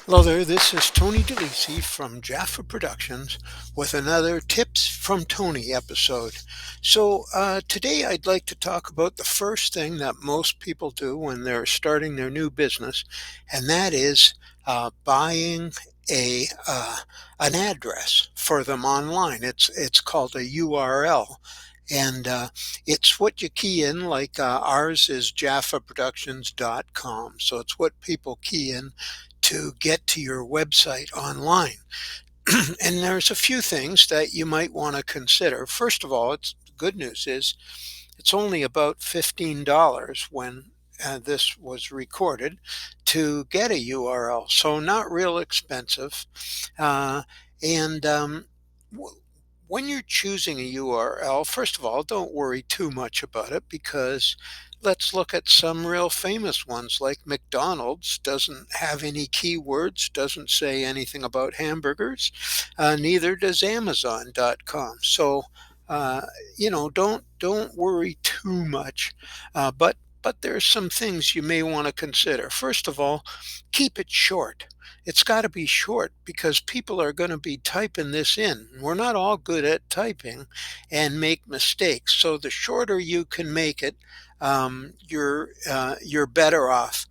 Hello there, this is Tony DeLisi from Jaffa Productions with another Tips from Tony episode. Today I'd like to talk about the first thing that most people do when they're starting their new business, and that is buying an address for them online. It's called a URL. And it's what you key in, like ours is jaffaproductions.com. So it's what people key in to get to your website online. And there's a few things that you might want to consider. First of all, it's the good news is it's only about $15 when this was recorded to get a URL, so not real expensive. Uh, and w- when you're choosing a URL, first of all, don't worry too much about it because let's look at some real famous ones like McDonald's doesn't have any keywords, doesn't say anything about hamburgers, neither does Amazon.com. Uh, don't worry too much, but there's some things you may want to consider. First of all, keep it short. It's got to be short because people are going to be typing this in. We're not all good at typing and make mistakes. So the shorter you can make it, you're better off.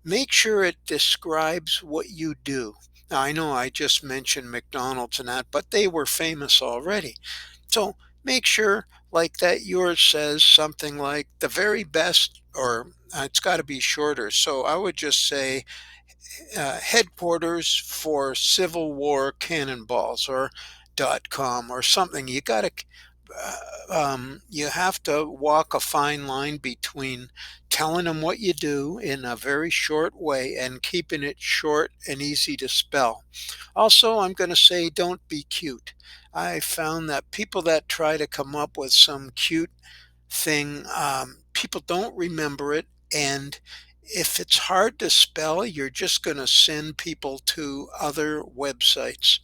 Make sure it describes what you do. Now, I know I just mentioned McDonald's and that, but they were famous already. So make sure like that yours says something like the very best, or it's got to be shorter. So I would just say headquarters for Civil War cannonballs or .com or something. You have to walk a fine line between telling them what you do in a very short way and keeping it short and easy to spell. Also, I'm going to say don't be cute. I found that people that try to come up with some cute thing, people don't remember it. And if it's hard to spell, you're just going to send people to other websites.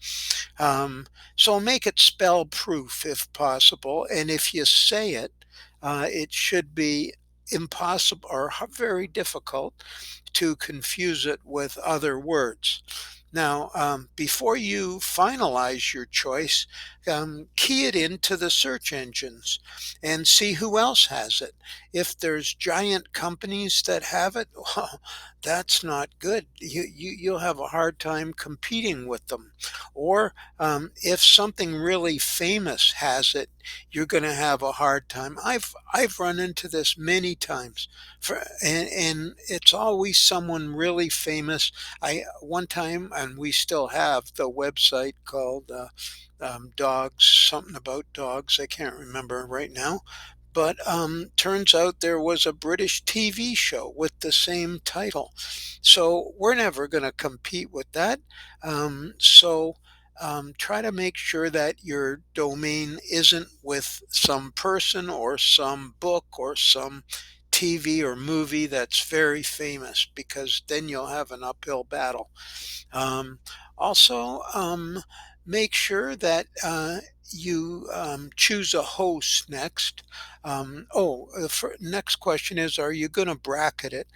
So make it spell proof if possible. And if you say it, it should be impossible or very difficult to confuse it with other words. Now, before you finalize your choice, key it into the search engines and see who else has it. If there's giant companies that have it, well, that's not good. You'll have a hard time competing with them. Or if something really famous has it, you're going to have a hard time. I've run into this many times, and it's always someone really famous. I one time, and we still have the website called dogs, something about dogs. I can't remember right now. But turns out there was a British TV show with the same title. So we're never going to compete with that. Try to make sure that your domain isn't with some person or some book or some TV or movie that's very famous because then you'll have an uphill battle. Um, also, make sure that you choose a host next. The next question is, are you going to bracket it?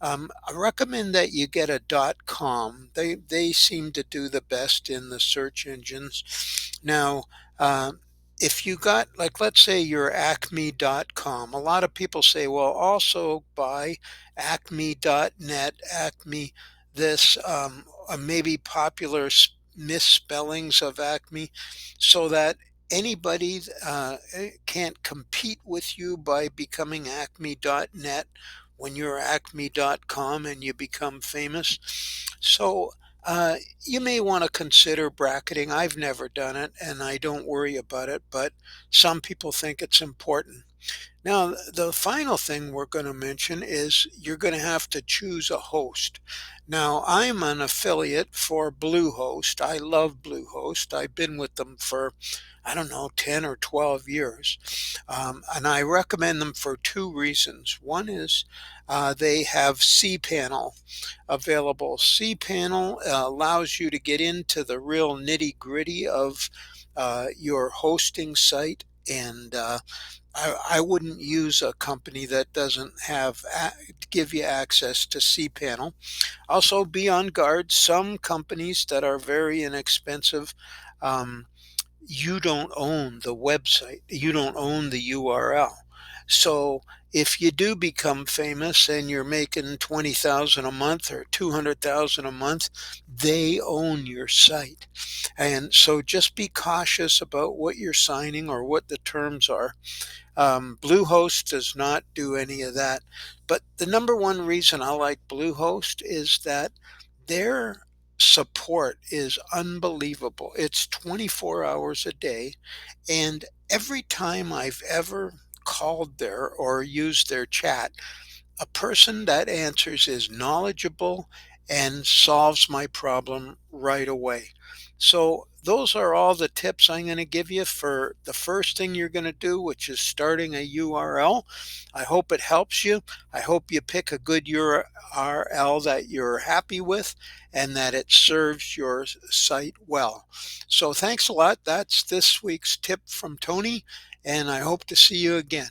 I recommend that you get a .com. They seem to do the best in the search engines. Now, if you got, like, let's say you're acme.com, a lot of people say, well, also buy acme.net, acme this, maybe popular misspellings of acme, so that anybody can't compete with you by becoming acme.net when you're acme.com and you become famous. So you may want to consider bracketing. I've never done it and I don't worry about it, but some people think it's important. Now, the final thing we're going to mention is you're going to have to choose a host. Now, I'm an affiliate for Bluehost. I love Bluehost. I've been with them for, I don't know, 10 or 12 years. And I recommend them for two reasons. One is they have cPanel available. cPanel allows you to get into the real nitty gritty of your hosting site, and I wouldn't use a company that doesn't give you access to cPanel. Also, be on guard. Some companies that are very inexpensive, um, you don't own the website. You don't own the URL. So if you do become famous and you're making 20,000 a month or 200,000 a month, they own your site. And so just be cautious about what you're signing or what the terms are. Bluehost does not do any of that. But the number one reason I like Bluehost is that their support is unbelievable. It's 24 hours a day. And every time I've ever called there or used their chat, a person that answers is knowledgeable and solves my problem right away. So, those are all the tips I'm going to give you for the first thing you're going to do, which is starting a URL. I hope it helps you. I hope you pick a good URL that you're happy with and that it serves your site well. So, thanks a lot. That's this week's tip from Tony, and I hope to see you again.